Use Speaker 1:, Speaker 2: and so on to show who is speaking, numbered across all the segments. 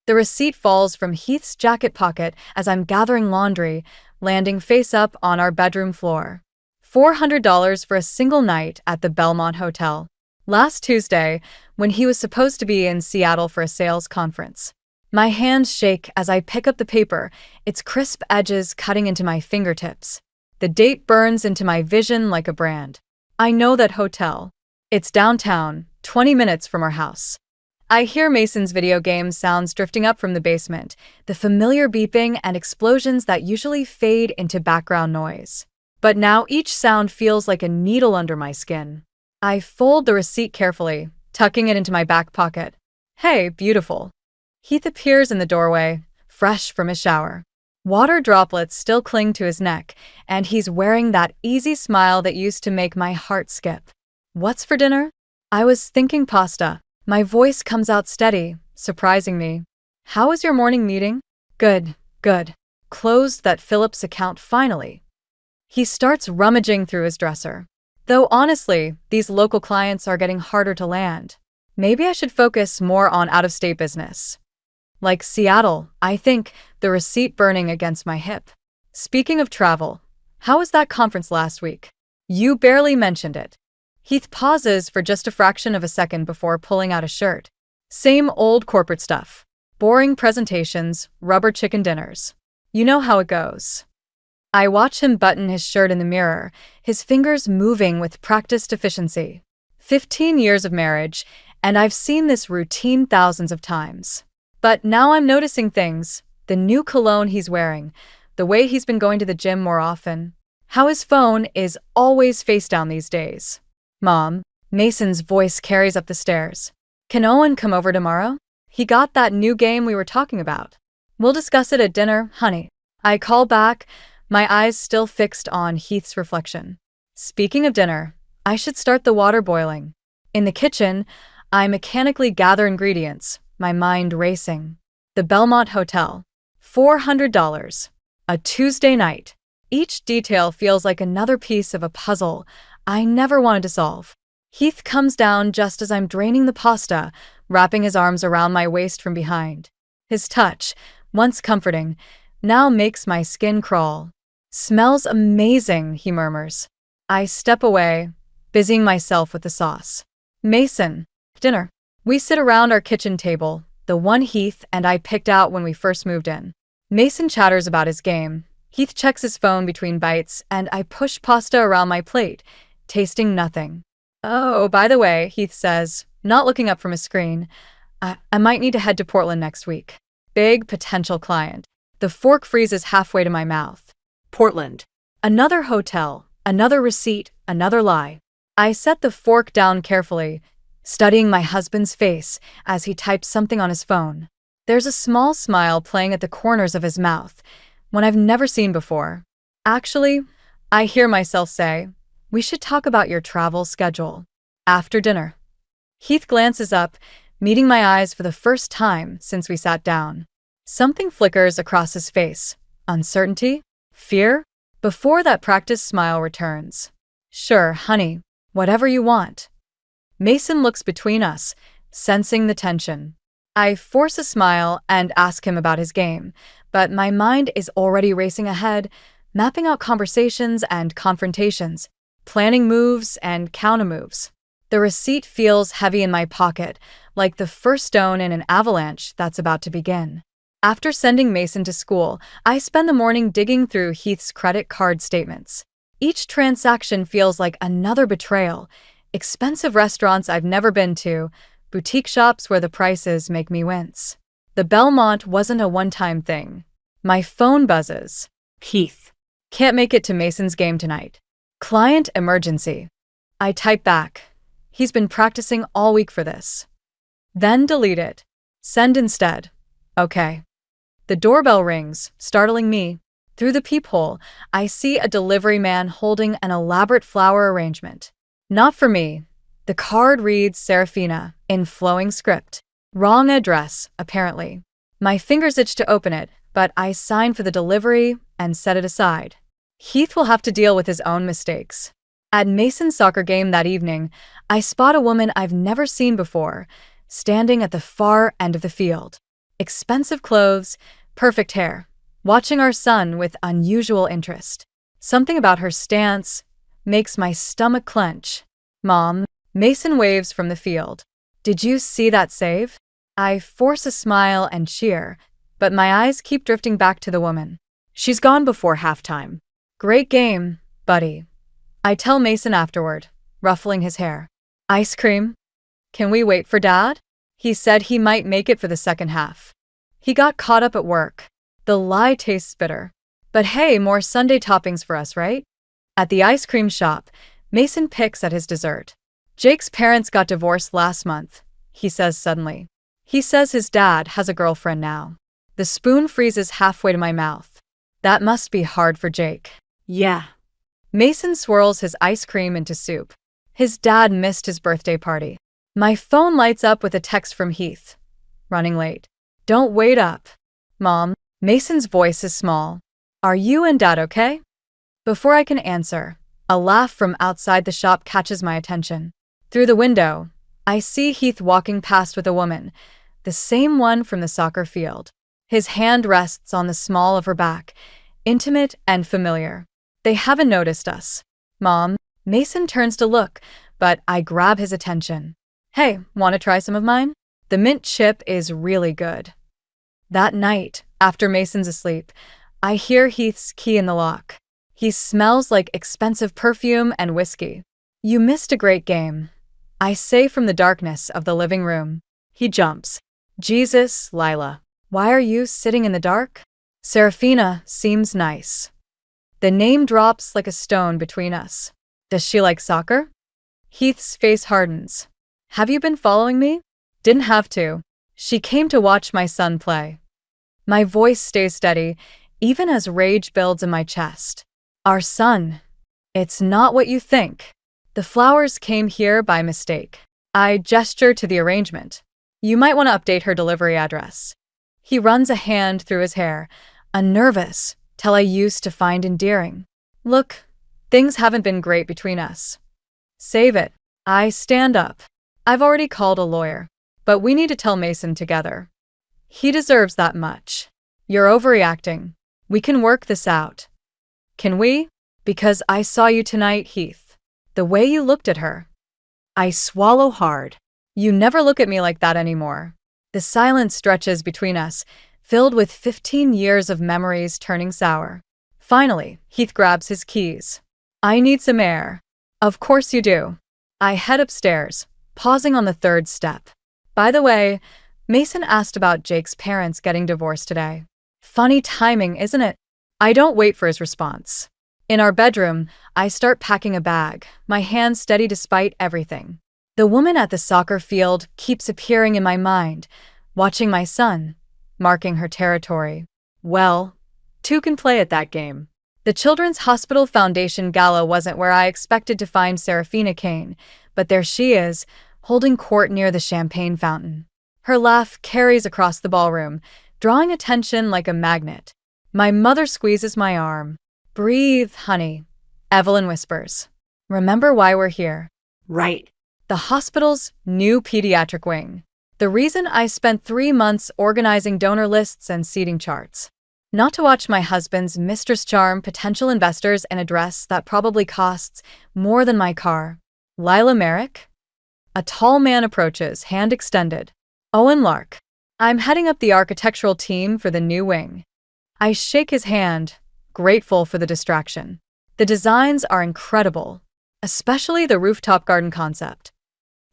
Speaker 1: The receipt falls from Heath's jacket pocket as I'm gathering laundry, landing face up on our bedroom floor. $400 for a single night at the Belmont Hotel. Last Tuesday, when he was supposed to be in Seattle for a sales conference. My hands shake as I pick up the paper, its crisp edges cutting into my fingertips. The date burns into my vision like a brand. I know that hotel. It's downtown, 20 minutes from our house. I hear Mason's video game sounds drifting up from the basement, the familiar beeping and explosions that usually fade into background noise. But now each sound feels like a needle under my skin. I fold the receipt carefully, tucking it into my back pocket. Hey, beautiful. Heath appears in the doorway, fresh from his shower. Water droplets still cling to his neck, and he's wearing that easy smile that used to make my heart skip. What's for dinner? I was thinking pasta. My voice comes out steady, surprising me. How was your morning meeting? Good, good. Closed that Philip's account finally. He starts rummaging through his dresser. Though honestly, these local clients are getting harder to land. Maybe I should focus more on out-of-state business. Like Seattle, I think, the receipt burning against my hip. Speaking of travel, how was that conference last week? You barely mentioned it. Heath pauses for just a fraction of a second before pulling out a shirt. Same old corporate stuff. Boring presentations, rubber chicken dinners. You know how it goes. I watch him button his shirt in the mirror, his fingers moving with practiced efficiency. 15 years of marriage, and I've seen this routine thousands of times. But now I'm noticing things. The new cologne he's wearing, the way he's been going to the gym more often, how his phone is always face down these days. Mom, Mason's voice carries up the stairs. Can Owen come over tomorrow? He got that new game we were talking about. We'll discuss it at dinner, honey. I call back, my eyes still fixed on Heath's reflection. Speaking of dinner, I should start the water boiling. In the kitchen, I mechanically gather ingredients, my mind racing. The Belmont Hotel. $400. A Tuesday night. Each detail feels like another piece of a puzzle I never wanted to solve. Heath comes down just as I'm draining the pasta, wrapping his arms around my waist from behind. His touch, once comforting, now makes my skin crawl. Smells amazing, he murmurs. I step away, busying myself with the sauce. Mason. Dinner. We sit around our kitchen table, the one Heath and I picked out when we first moved in. Mason chatters about his game. Heath checks his phone between bites, and I push pasta around my plate, tasting nothing. Oh, by the way, Heath says, not looking up from his screen, I might need to head to Portland next week. Big potential client. The fork freezes halfway to my mouth. Portland. Another hotel, another receipt, another lie. I set the fork down carefully, studying my husband's face as he types something on his phone. There's a small smile playing at the corners of his mouth, one I've never seen before. Actually, I hear myself say, we should talk about your travel schedule. After dinner. Heath glances up, meeting my eyes for the first time since we sat down. Something flickers across his face. Uncertainty? Fear? Before that practiced smile returns. Sure, honey, whatever you want. Mason looks between us, sensing the tension. I force a smile and ask him about his game, but my mind is already racing ahead, mapping out conversations and confrontations, planning moves and counter-moves. The receipt feels heavy in my pocket, like the first stone in an avalanche that's about to begin. After sending Mason to school, I spend the morning digging through Heath's credit card statements. Each transaction feels like another betrayal. Expensive restaurants I've never been to, boutique shops where the prices make me wince. The Belmont wasn't a one-time thing. My phone buzzes. Heath. Can't make it to Mason's game tonight. Client emergency. I type back. He's been practicing all week for this. Then delete it. Send instead. Okay. The doorbell rings, startling me. Through the peephole, I see a delivery man holding an elaborate flower arrangement. Not for me. The card reads Serafina, in flowing script. Wrong address, apparently. My fingers itch to open it, but I sign for the delivery and set it aside. Heath will have to deal with his own mistakes. At Mason's soccer game that evening, I spot a woman I've never seen before, standing at the far end of the field. expensive clothes, perfect hair, watching our son with unusual interest. Something about her stance makes my stomach clench. Mom, Mason waves from the field. Did you see that save? I force a smile and cheer, but my eyes keep drifting back to the woman. She's gone before halftime. Great game, buddy. I tell Mason afterward, ruffling his hair. Ice cream? Can we wait for Dad? He said he might make it for the second half. He got caught up at work. The lie tastes bitter. But hey, more sundae toppings for us, right? At the ice cream shop, Mason picks at his dessert. Jake's parents got divorced last month, he says suddenly. He says his dad has a girlfriend now. The spoon freezes halfway to my mouth. That must be hard for Jake. Yeah. Mason swirls his ice cream into soup. His dad missed his birthday party. My phone lights up with a text from Heath. Running late. Don't wait up. Mom, Mason's voice is small. Are you and Dad okay? Before I can answer, a laugh from outside the shop catches my attention. Through the window, I see Heath walking past with a woman, the same one from the soccer field. His hand rests on the small of her back, intimate and familiar. They haven't noticed us. Mom, Mason turns to look, but I grab his attention. Hey, want to try some of mine? The mint chip is really good. That night, after Mason's asleep, I hear Heath's key in the lock. He smells like expensive perfume and whiskey. You missed a great game, I say from the darkness of the living room. He jumps. Jesus, Lila, why are you sitting in the dark? Serafina seems nice. The name drops like a stone between us. Does she like soccer? Heath's face hardens. Have you been following me? Didn't have to. She came to watch my son play. My voice stays steady, even as rage builds in my chest. Our son. It's not what you think. The flowers came here by mistake. I gesture to the arrangement. You might want to update her delivery address. He runs a hand through his hair, unnervous, till I used to find endearing. Look, things haven't been great between us. Save it. I stand up. I've already called a lawyer, but we need to tell Mason together. He deserves that much. You're overreacting. We can work this out. Can we? Because I saw you tonight, Heath. The way you looked at her. I swallow hard. You never look at me like that anymore. The silence stretches between us, filled with 15 years of memories turning sour. Finally, Heath grabs his keys. I need some air. Of course you do. I head upstairs, pausing on the third step. By the way, Mason asked about Jake's parents getting divorced today. Funny timing, isn't it? I don't wait for his response. In our bedroom, I start packing a bag, my hands steady despite everything. The woman at the soccer field keeps appearing in my mind, watching my son, marking her territory. Well, two can play at that game. The Children's Hospital Foundation Gala wasn't where I expected to find Serafina Kane, but there she is, holding court near the champagne fountain. Her laugh carries across the ballroom, drawing attention like a magnet. My mother squeezes my arm. Breathe, honey, Evelyn whispers. Remember why we're here. Right. The hospital's new pediatric wing. The reason I spent 3 months organizing donor lists and seating charts. Not to watch my husband's mistress charm potential investors in a dress that probably costs more than my car. Lila Merrick? A tall man approaches, hand extended. Owen Lark. I'm heading up the architectural team for the new wing. I shake his hand, grateful for the distraction. The designs are incredible, especially the rooftop garden concept.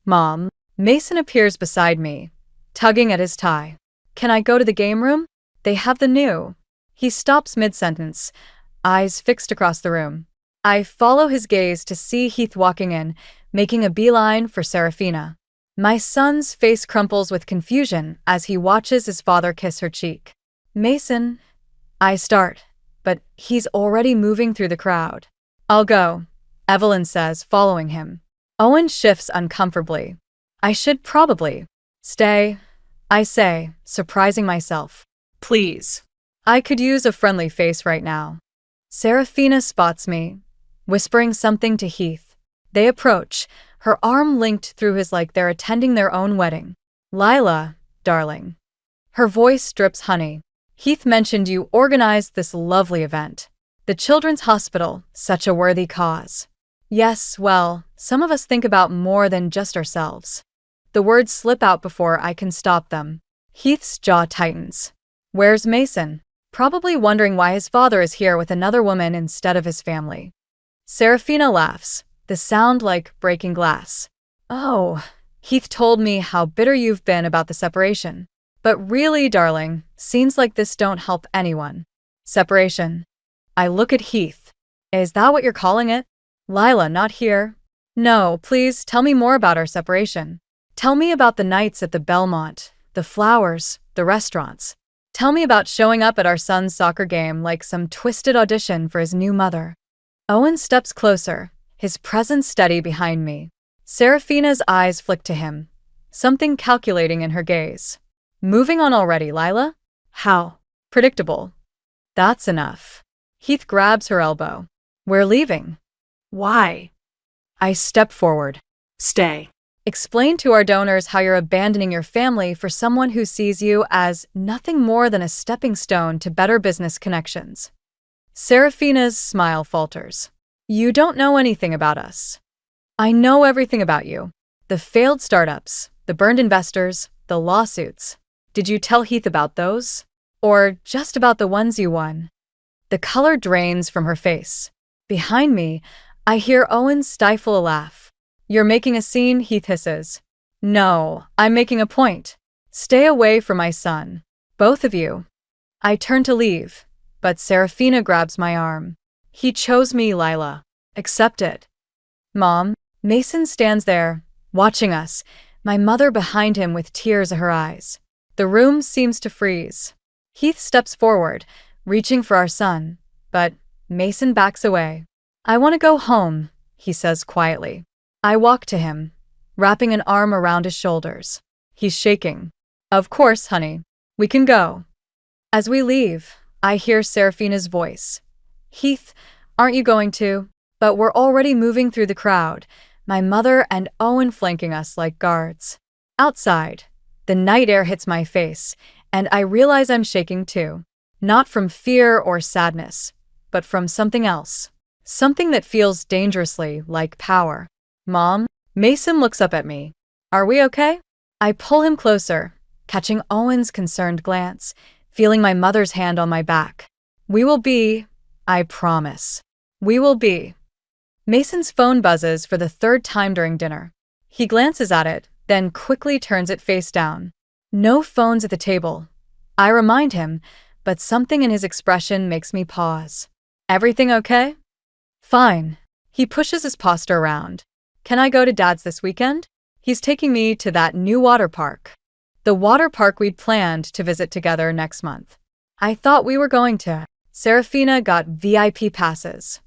Speaker 1: Mom, Mason appears beside me, tugging at his tie. Can I go to the game room? They have the new. He stops mid-sentence, eyes fixed across the room. I follow his gaze to see Heath walking in, making a beeline for Serafina. My son's face crumples with confusion as he watches his father kiss her cheek. Mason, I start, but he's already moving through the crowd. I'll go, Evelyn says, following him. Owen shifts uncomfortably. I should probably stay, I say, surprising myself. Please. I could use a friendly face right now. Serafina spots me, whispering something to Heath. They approach, her arm linked through his like they're attending their own wedding. Lila, darling. Her voice drips honey. Heath mentioned you organized this lovely event. The Children's Hospital, such a worthy cause. Yes, well, some of us think about more than just ourselves. The words slip out before I can stop them. Heath's jaw tightens. Where's Mason? Probably wondering why his father is here with another woman instead of his family. Serafina laughs, the sound like breaking glass. Oh, Heath told me how bitter you've been about the separation. But really, darling, scenes like this don't help anyone. Separation. I look at Heath. Is that what you're calling it? Lila, not here. No, please tell me more about our separation. Tell me about the nights at the Belmont, the flowers, the restaurants. Tell me about showing up at our son's soccer game like some twisted audition for his new mother. Owen steps closer, his presence steady behind me. Serafina's eyes flick to him, something calculating in her gaze. Moving on already, Lila? How? Predictable. That's enough. Heath grabs her elbow. We're leaving. Why? I step forward. Stay. Explain to our donors how you're abandoning your family for someone who sees you as nothing more than a stepping stone to better business connections. Serafina's smile falters. You don't know anything about us. I know everything about you. The failed startups, the burned investors, the lawsuits. Did you tell Heath about those? Or just about the ones you won? The color drains from her face. Behind me, I hear Owen stifle a laugh. You're making a scene, Heath hisses. No, I'm making a point. Stay away from my son. Both of you. I turn to leave, but Serafina grabs my arm. He chose me, Lila. Accept it. Mom, Mason stands there, watching us, my mother behind him with tears in her eyes. The room seems to freeze. Heath steps forward, reaching for our son, but Mason backs away. I want to go home, he says quietly. I walk to him, wrapping an arm around his shoulders. He's shaking. Of course, honey. We can go. As we leave, I hear Serafina's voice. Heath, aren't you going to? But we're already moving through the crowd, my mother and Owen flanking us like guards. Outside, the night air hits my face, and I realize I'm shaking too. Not from fear or sadness, but from something else. Something that feels dangerously like power. Mom, Mason looks up at me. Are we okay? I pull him closer, catching Owen's concerned glance, feeling my mother's hand on my back. We will be, I promise. We will be. Mason's phone buzzes for the third time during dinner. He glances at it, then quickly turns it face down. No phones at the table. I remind him, but something in his expression makes me pause. Everything okay? Fine. He pushes his posture around. Can I go to Dad's this weekend? He's taking me to that new water park. The water park we'd planned to visit together next month. I thought we were going to. Serafina got VIP passes.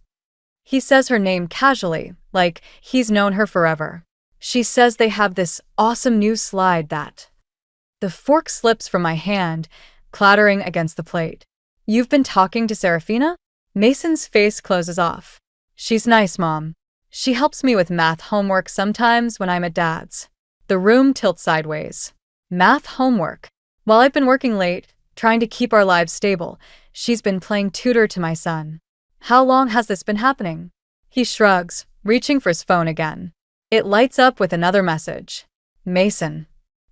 Speaker 1: He says her name casually, like he's known her forever. She says they have this awesome new slide that... The fork slips from my hand, clattering against the plate. You've been talking to Serafina? Mason's face closes off. She's nice, Mom. She helps me with math homework sometimes when I'm at Dad's. The room tilts sideways. Math homework. While I've been working late, trying to keep our lives stable, she's been playing tutor to my son. How long has this been happening? He shrugs, reaching for his phone again. It lights up with another message. Mason.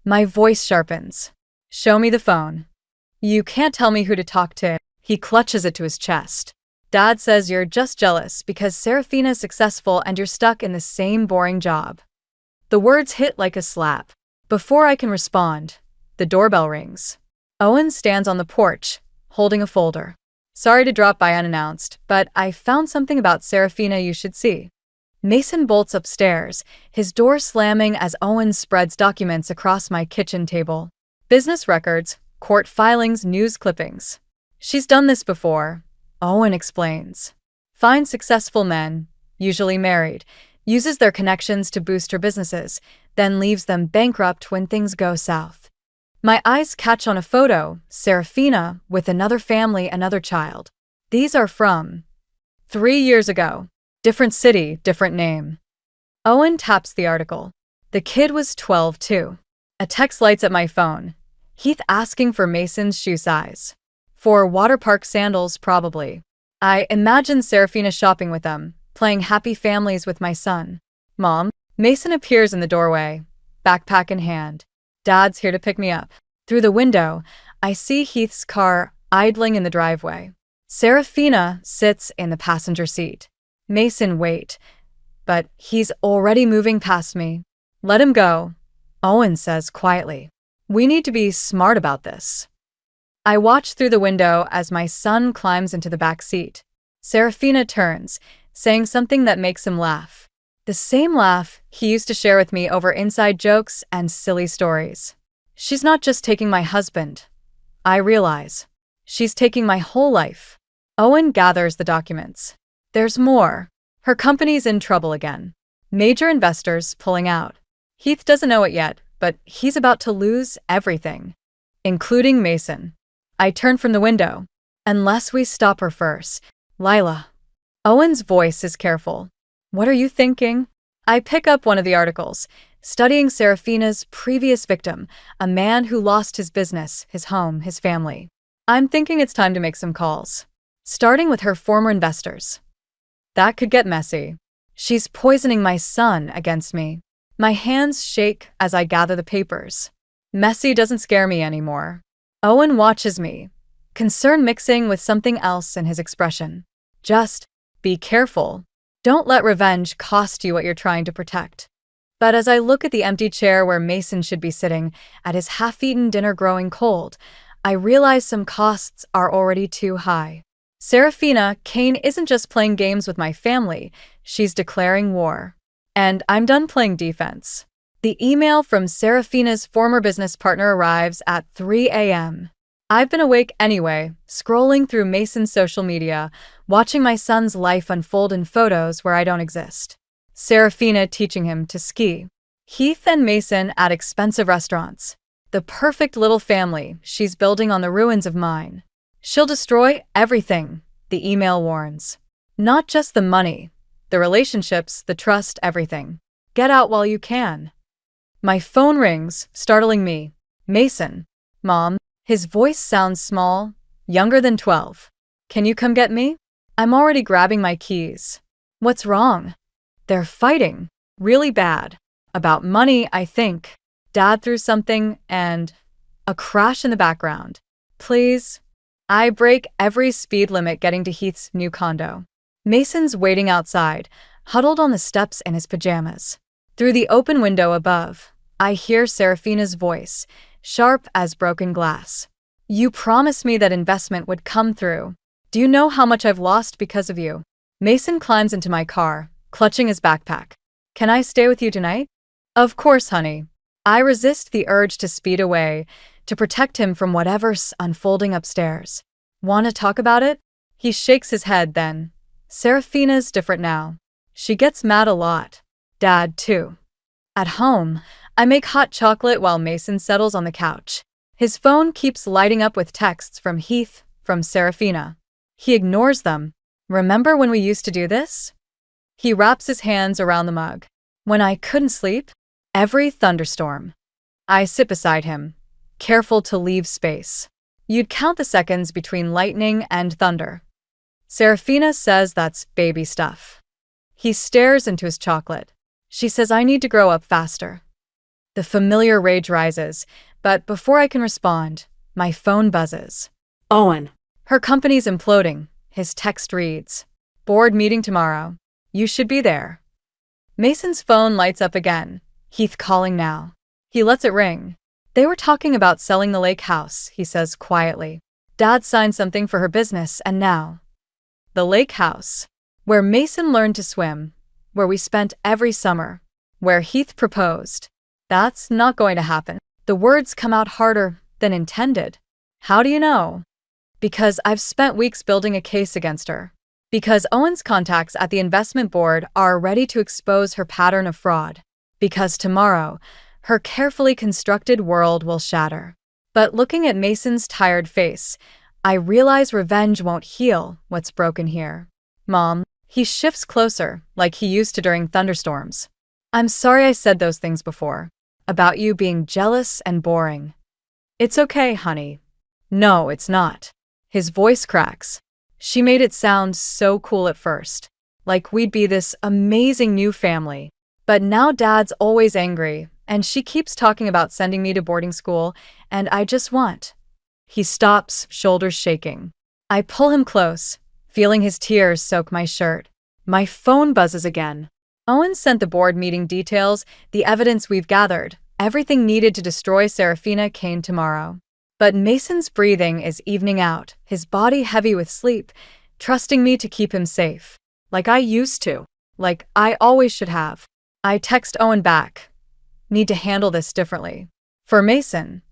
Speaker 1: My voice sharpens. Show me the phone. You can't tell me who to talk to. He clutches it to his chest. Dad says you're just jealous because Serafina's successful and you're stuck in the same boring job. The words hit like a slap. Before I can respond, the doorbell rings. Owen stands on the porch, holding a folder. Sorry to drop by unannounced, but I found something about Serafina you should see. Mason bolts upstairs, his door slamming as Owen spreads documents across my kitchen table. Business records, court filings, news clippings. She's done this before, Owen explains. Finds successful men, usually married, uses their connections to boost her businesses, then leaves them bankrupt when things go south. My eyes catch on a photo, Serafina, with another family, another child. These are from 3 years ago. Different city, different name. Owen taps the article. The kid was 12 too. A text lights at my phone. Heath asking for Mason's shoe size. For water park sandals, probably. I imagine Serafina shopping with them, playing happy families with my son. Mom, Mason appears in the doorway, backpack in hand. Dad's here to pick me up. Through the window, I see Heath's car idling in the driveway. Serafina sits in the passenger seat. Mason wait, but he's already moving past me. Let him go, Owen says quietly. We need to be smart about this. I watch through the window as my son climbs into the back seat. Serafina turns, saying something that makes him laugh. The same laugh he used to share with me over inside jokes and silly stories. She's not just taking my husband, I realize. She's taking my whole life. Owen gathers the documents. There's more. Her company's in trouble again. Major investors pulling out. Heath doesn't know it yet, but he's about to lose everything, including Mason. I turn from the window. Unless we stop her first. Lila. Owen's voice is careful. What are you thinking? I pick up one of the articles, studying Serafina's previous victim, a man who lost his business, his home, his family. I'm thinking it's time to make some calls. Starting with her former investors. That could get messy. She's poisoning my son against me. My hands shake as I gather the papers. Messy doesn't scare me anymore. Owen watches me, concern mixing with something else in his expression. Just be careful. Don't let revenge cost you what you're trying to protect. But as I look at the empty chair where Mason should be sitting, at his half-eaten dinner growing cold, I realize some costs are already too high. Serafina Kane isn't just playing games with my family, she's declaring war. And I'm done playing defense. The email from Serafina's former business partner arrives at 3 a.m. I've been awake anyway, scrolling through Mason's social media, watching my son's life unfold in photos where I don't exist. Serafina teaching him to ski. Heath and Mason at expensive restaurants. The perfect little family she's building on the ruins of mine. She'll destroy everything, the email warns. Not just the money, the relationships, the trust, everything. Get out while you can. My phone rings, startling me. Mason. Mom. His voice sounds small, younger than 12. Can you come get me? I'm already grabbing my keys. What's wrong? They're fighting. Really bad. About money, I think. Dad threw something and a crash in the background. Please. I break every speed limit getting to Heath's new condo. Mason's waiting outside, huddled on the steps in his pajamas. Through the open window above, I hear Serafina's voice, sharp as broken glass. You promised me that investment would come through. Do you know how much I've lost because of you? Mason climbs into my car, clutching his backpack. Can I stay with you tonight? Of course, honey. I resist the urge to speed away, to protect him from whatever's unfolding upstairs. Want to talk about it? He shakes his head then. Serafina's different now. She gets mad a lot. Dad, too. At home, I make hot chocolate while Mason settles on the couch. His phone keeps lighting up with texts from Heath, from Serafina. He ignores them. Remember when we used to do this? He wraps his hands around the mug. When I couldn't sleep? Every thunderstorm. I sit beside him, careful to leave space. You'd count the seconds between lightning and thunder. Serafina says that's baby stuff. He stares into his chocolate. She says I need to grow up faster. The familiar rage rises, but before I can respond, my phone buzzes.
Speaker 2: Owen.
Speaker 1: Her company's imploding, his text reads. Board meeting tomorrow. You should be there. Mason's phone lights up again. Heath calling now. He lets it ring. They were talking about selling the lake house, he says quietly. Dad signed something for her business and now. The lake house. Where Mason learned to swim. Where we spent every summer. Where Heath proposed. That's not going to happen. The words come out harder than intended. How do you know? Because I've spent weeks building a case against her. Because Owen's contacts at the investment board are ready to expose her pattern of fraud. Because tomorrow, her carefully constructed world will shatter. But looking at Mason's tired face, I realize revenge won't heal what's broken here. Mom, he shifts closer, like he used to during thunderstorms. I'm sorry I said those things before. About you being jealous and boring. It's okay, honey. No, it's not. His voice cracks. She made it sound so cool at first, like we'd be this amazing new family. But now Dad's always angry, and she keeps talking about sending me to boarding school, and I just want. He stops, shoulders shaking. I pull him close, feeling his tears soak my shirt. My phone buzzes again. Owen sent the board meeting details, the evidence we've gathered, everything needed to destroy Serafina Kane tomorrow. But Mason's breathing is evening out, his body heavy with sleep, trusting me to keep him safe. Like I used to. Like I always should have. I text Owen back. Need to handle this differently. For Mason.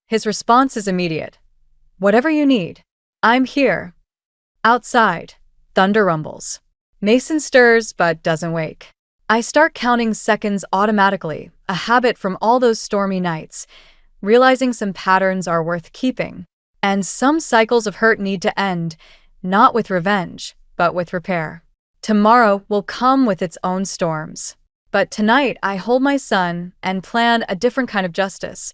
Speaker 1: His response is immediate. Whatever you need. I'm here. Outside. Thunder rumbles. Mason stirs but doesn't wake. I start counting seconds automatically, a habit from all those stormy nights, realizing some patterns are worth keeping. And some cycles of hurt need to end, not with revenge, but with repair. Tomorrow will come with its own storms. But tonight I hold my son and plan a different kind of justice,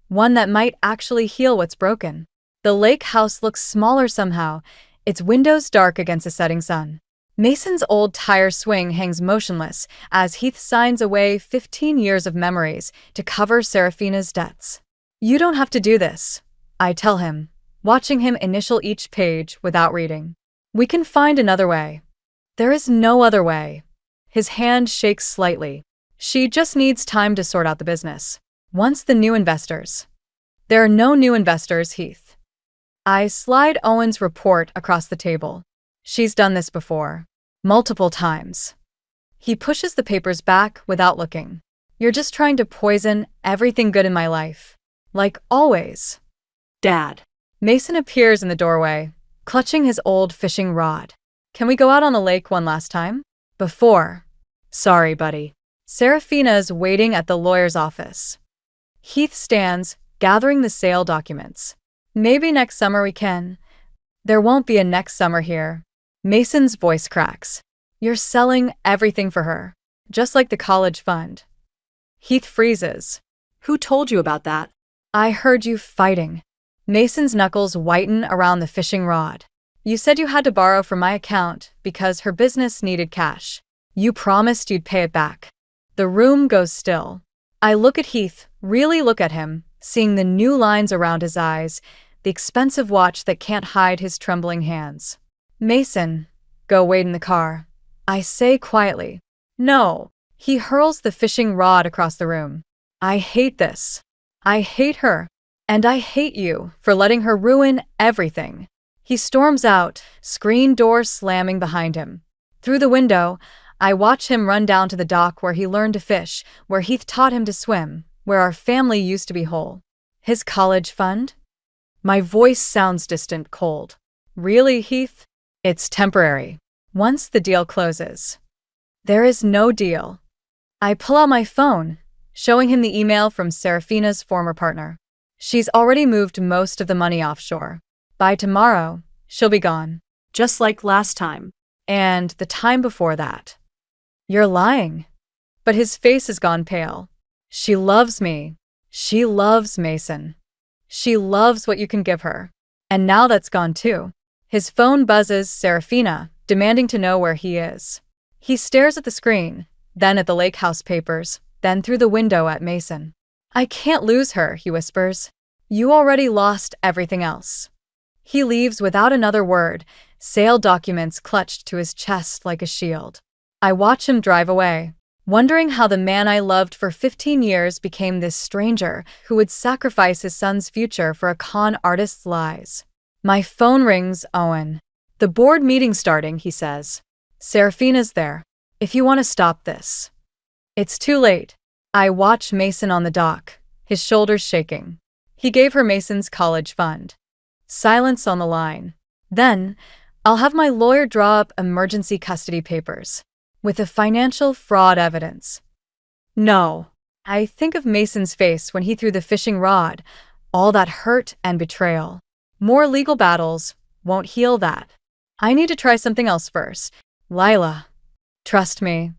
Speaker 1: one that might actually heal what's broken. The lake house looks smaller somehow, its windows dark against the setting sun. Mason's old tire swing hangs motionless as Heath signs away 15 years of memories to cover Serafina's debts. You don't have to do this, I tell him, watching him initial each page without reading. We can find another way. There is no other way. His hand shakes slightly. She just needs time to sort out the business. Once the new investors. There are no new investors, Heath. I slide Owen's report across the table. She's done this before. Multiple times. He pushes the papers back without looking. You're just trying to poison everything good in my life. Like always. Dad. Mason appears in the doorway, clutching his old fishing rod. Can we go out on the lake one last time? Before. Sorry, buddy. Serafina's waiting at the lawyer's office. Heath stands, gathering the sale documents. Maybe next summer we can. There won't be a next summer here. Mason's voice cracks. You're selling everything for her, just like the college fund. Heath freezes. Who told you about that? I heard you fighting. Mason's knuckles whiten around the fishing rod. You said you had to borrow from my account because her business needed cash. You promised you'd pay it back. The room goes still. I look at Heath, really look at him, seeing the new lines around his eyes, the expensive watch that can't hide his trembling hands. Mason, go wait in the car. I say quietly. No. He hurls the fishing rod across the room. I hate this. I hate her. And I hate you for letting her ruin everything. He storms out, screen door slamming behind him. Through the window, I watch him run down to the dock where he learned to fish, where Heath taught him to swim, where our family used to be whole. His college fund? My voice sounds distant, cold. Really, Heath? It's temporary. Once the deal closes. There is no deal. I pull out my phone, showing him the email from Serafina's former partner. She's already moved most of the money offshore. By tomorrow, she'll be gone. Just like last time. And the time before that. You're lying. But his face has gone pale. She loves me. She loves Mason. She loves what you can give her. And now that's gone too. His phone buzzes Serafina, demanding to know where he is. He stares at the screen, then at the lake house papers, then through the window at Mason. I can't lose her, he whispers. You already lost everything else. He leaves without another word, sale documents clutched to his chest like a shield. I watch him drive away, wondering how the man I loved for 15 years became this stranger who would sacrifice his son's future for a con artist's lies. My phone rings, Owen. The board meeting's starting, he says. Serafina's there. If you want to stop this. It's too late. I watch Mason on the dock, his shoulders shaking. He gave her Mason's college fund. Silence on the line. Then, I'll have my lawyer draw up emergency custody papers. With the financial fraud evidence. No. I think of Mason's face when he threw the fishing rod, all that hurt and betrayal. More legal battles won't heal that. I need to try something else first. Lila. Trust me.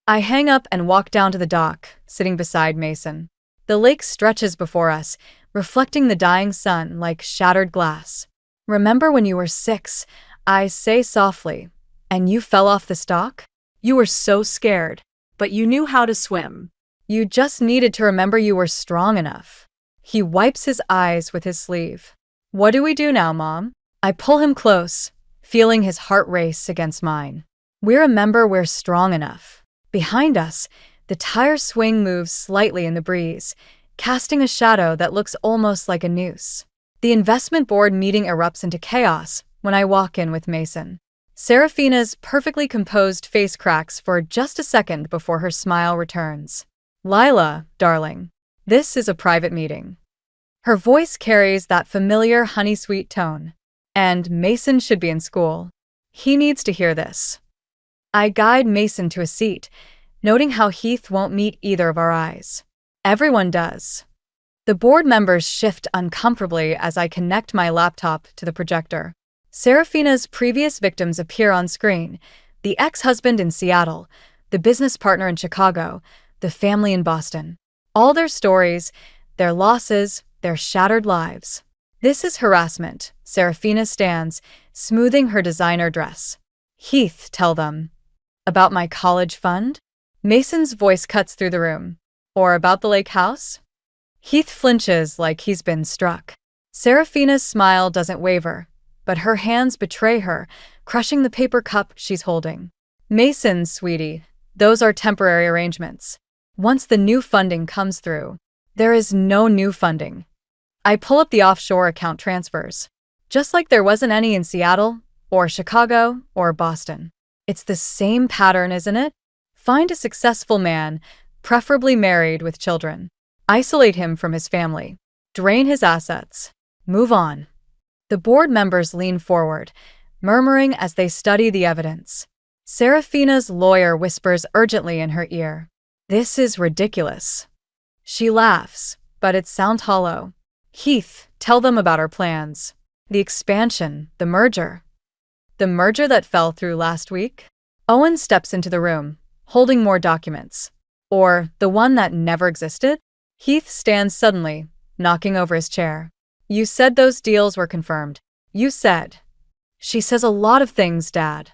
Speaker 1: I hang up and walk down to the dock, sitting beside Mason. The lake stretches before us, reflecting the dying sun like shattered glass. Remember when you were 6, I say softly, and you fell off the stalk? You were so scared, but you knew how to swim. You just needed to remember you were strong enough. He wipes his eyes with his sleeve. What do we do now, Mom? I pull him close, feeling his heart race against mine. We remember we're strong enough. Behind us, the tire swing moves slightly in the breeze, casting a shadow that looks almost like a noose. The investment board meeting erupts into chaos when I walk in with Mason. Serafina's perfectly composed face cracks for just a second before her smile returns. Lila, darling, this is a private meeting. Her voice carries that familiar honey-sweet tone. And Mason should be in school. He needs to hear this. I guide Mason to a seat, noting how Heath won't meet either of our eyes. Everyone does. The board members shift uncomfortably as I connect my laptop to the projector. Serafina's previous victims appear on screen: the ex-husband in Seattle, the business partner in Chicago, the family in Boston. All their stories, their losses, their shattered lives. This is harassment. Serafina stands, smoothing her designer dress. Heath, tell them. About my college fund? Mason's voice cuts through the room. Or about the lake house? Heath flinches like he's been struck. Serafina's smile doesn't waver, but her hands betray her, crushing the paper cup she's holding. Mason, sweetie, those are temporary arrangements. Once the new funding comes through, there is no new funding. I pull up the offshore account transfers. Just like there wasn't any in Seattle, or Chicago, or Boston. It's the same pattern, isn't it? Find a successful man, preferably married with children. Isolate him from his family. Drain his assets. Move on. The board members lean forward, murmuring as they study the evidence. Serafina's lawyer whispers urgently in her ear. This is ridiculous. She laughs, but it sounds hollow. Heath, tell them about our plans. The expansion, the merger. The merger that fell through last week? Owen steps into the room, holding more documents. Or the one that never existed? Heath stands suddenly, knocking over his chair. You said those deals were confirmed. You said. She says a lot of things, Dad.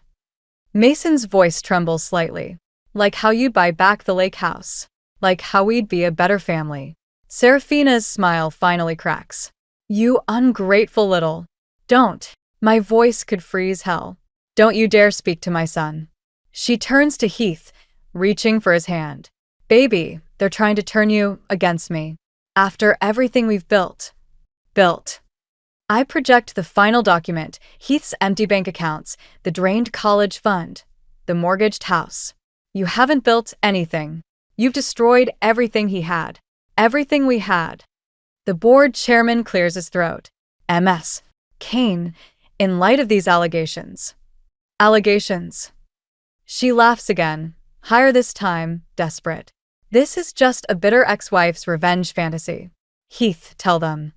Speaker 1: Mason's voice trembles slightly. Like how you'd buy back the lake house. Like how we'd be a better family. Serafina's smile finally cracks. You ungrateful little. Don't. My voice could freeze hell. Don't you dare speak to my son. She turns to Heath, reaching for his hand. Baby, they're trying to turn you against me. After everything we've built. I project the final document, Heath's empty bank accounts, the drained college fund, the mortgaged house. You haven't built anything. You've destroyed everything he had. Everything we had. The board chairman clears his throat. MS. Kane, in light of these allegations. Allegations. She laughs again, higher this time, desperate. This is just a bitter ex-wife's revenge fantasy. Heath, tell them.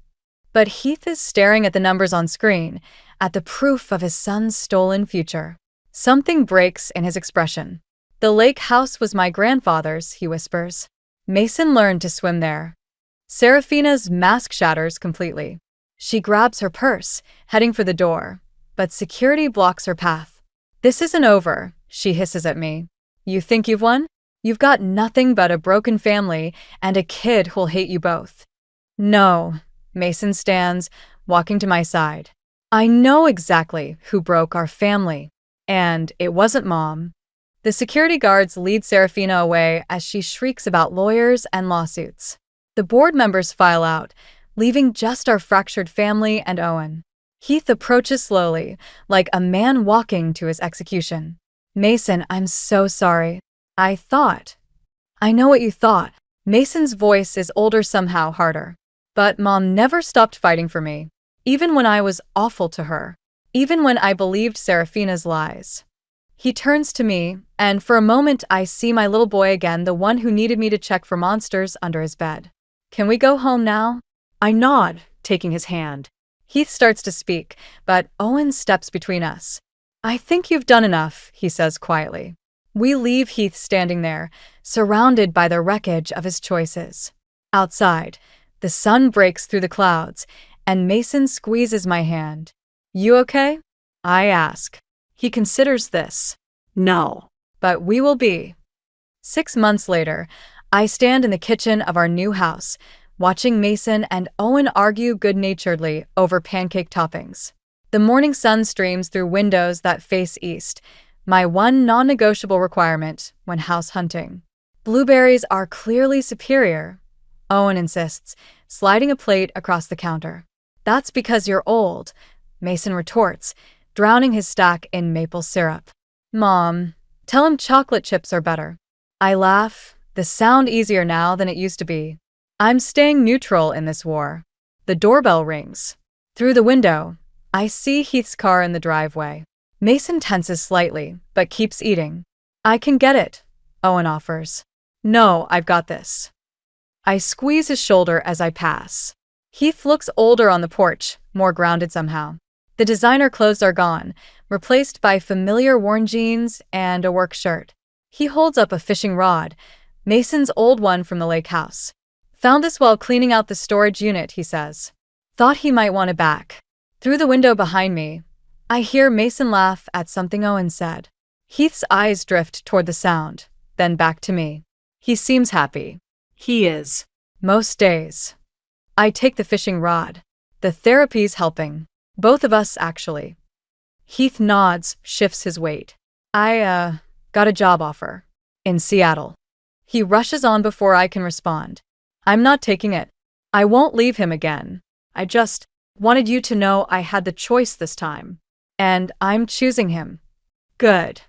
Speaker 1: But Heath is staring at the numbers on screen, at the proof of his son's stolen future. Something breaks in his expression. The lake house was my grandfather's, he whispers. Mason learned to swim there. Serafina's mask shatters completely. She grabs her purse, heading for the door, but security blocks her path. This isn't over, she hisses at me. You think you've won? You've got nothing but a broken family and a kid who'll hate you both. No, Mason stands, walking to my side. I know exactly who broke our family, and it wasn't Mom. The security guards lead Serafina away as she shrieks about lawyers and lawsuits. The board members file out, leaving just our fractured family and Owen. Heath approaches slowly, like a man walking to his execution. Mason, I'm so sorry. I know what you thought. Mason's voice is older somehow harder. But Mom never stopped fighting for me. Even when I was awful to her. Even when I believed Serafina's lies. He turns to me, and for a moment I see my little boy again, the one who needed me to check for monsters under his bed. Can we go home now? I nod, taking his hand. Heath starts to speak, but Owen steps between us. I think you've done enough, he says quietly. We leave Heath standing there, surrounded by the wreckage of his choices. Outside, The sun breaks through the clouds, and Mason squeezes my hand. You okay? I ask. He considers this.
Speaker 2: No.
Speaker 1: But we will be. 6 months later, I stand in the kitchen of our new house, watching Mason and Owen argue good-naturedly over pancake toppings. The morning sun streams through windows that face east, my one non-negotiable requirement when house hunting. Blueberries are clearly superior, Owen insists, sliding a plate across the counter. That's because you're old, Mason retorts, drowning his stack in maple syrup. Mom, tell him chocolate chips are better. I laugh. The sound easier now than it used to be. I'm staying neutral in this war. The doorbell rings. Through the window, I see Heath's car in the driveway. Mason tenses slightly, but keeps eating. I can get it, Owen offers. No, I've got this. I squeeze his shoulder as I pass. Heath looks older on the porch, more grounded somehow. The designer clothes are gone, replaced by familiar worn jeans and a work shirt. He holds up a fishing rod, Mason's old one from the lake house. Found this while cleaning out the storage unit, he says. Thought he might want it back. Through the window behind me, I hear Mason laugh at something Owen said. Heath's eyes drift toward the sound, then back to me. He seems happy.
Speaker 2: He is.
Speaker 1: Most days. I take the fishing rod. The therapy's helping. Both of us, actually. Heath nods, shifts his weight. I got a job offer. In Seattle. He rushes on before I can respond. I'm not taking it. I won't leave him again. I just wanted you to know I had the choice this time. And I'm choosing him. Good.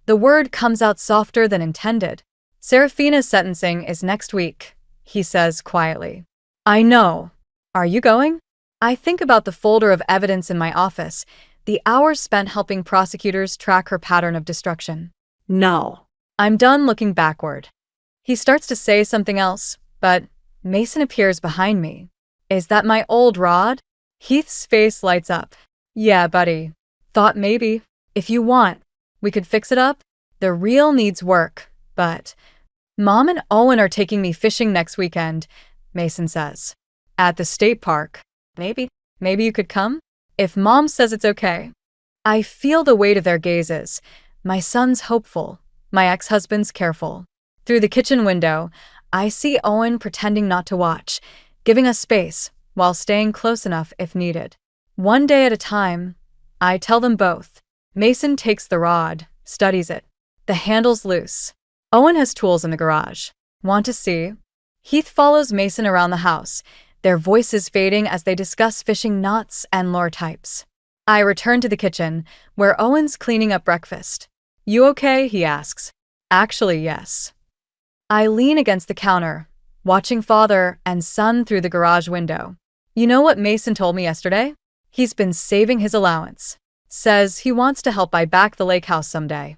Speaker 1: The word comes out softer than intended. Serafina's sentencing is next week, he says quietly. I know. Are you going? I think about the folder of evidence in my office, the hours spent helping prosecutors track her pattern of destruction.
Speaker 2: No.
Speaker 1: I'm done looking backward. He starts to say something else, but Mason appears behind me. Is that my old rod? Heath's face lights up. Yeah, buddy. Thought maybe, if you want, we could fix it up. The reel needs work, but Mom and Owen are taking me fishing next weekend, Mason says. At the state park. Maybe you could come? If Mom says it's okay. I feel the weight of their gazes. My son's hopeful, my ex-husband's careful. Through the kitchen window, I see Owen pretending not to watch, giving us space while staying close enough if needed. One day at a time, I tell them both. Mason takes the rod, studies it. The handle's loose. Owen has tools in the garage. Want to see? Heath follows Mason around the house, their voices fading as they discuss fishing knots and lure types. I return to the kitchen, where Owen's cleaning up breakfast. You okay? He asks. Actually, yes. I lean against the counter, watching father and son through the garage window. You know what Mason told me yesterday? He's been saving his allowance. Says he wants to help buy back the lake house someday.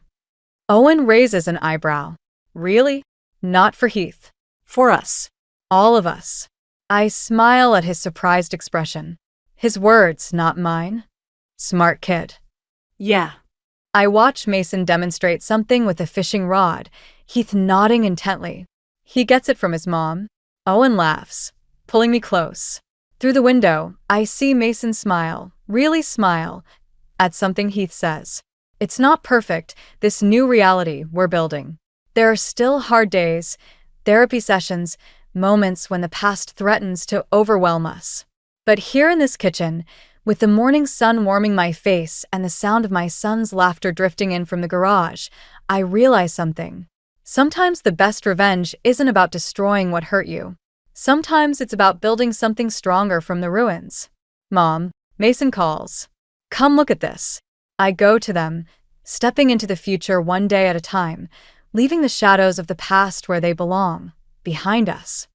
Speaker 1: Owen raises an eyebrow. Really? Not for Heath.
Speaker 2: For us.
Speaker 1: All of us. I smile at his surprised expression. His words, not mine. Smart kid.
Speaker 2: Yeah.
Speaker 1: I watch Mason demonstrate something with a fishing rod, Heath nodding intently. He gets it from his mom. Owen laughs, pulling me close. Through the window, I see Mason smile, really smile, at something Heath says. It's not perfect, this new reality we're building. There are still hard days, therapy sessions, moments when the past threatens to overwhelm us. But here in this kitchen, with the morning sun warming my face and the sound of my son's laughter drifting in from the garage, I realize something. Sometimes the best revenge isn't about destroying what hurt you. Sometimes it's about building something stronger from the ruins. Mom, Mason calls. Come look at this. I go to them, stepping into the future one day at a time, leaving the shadows of the past where they belong, behind us.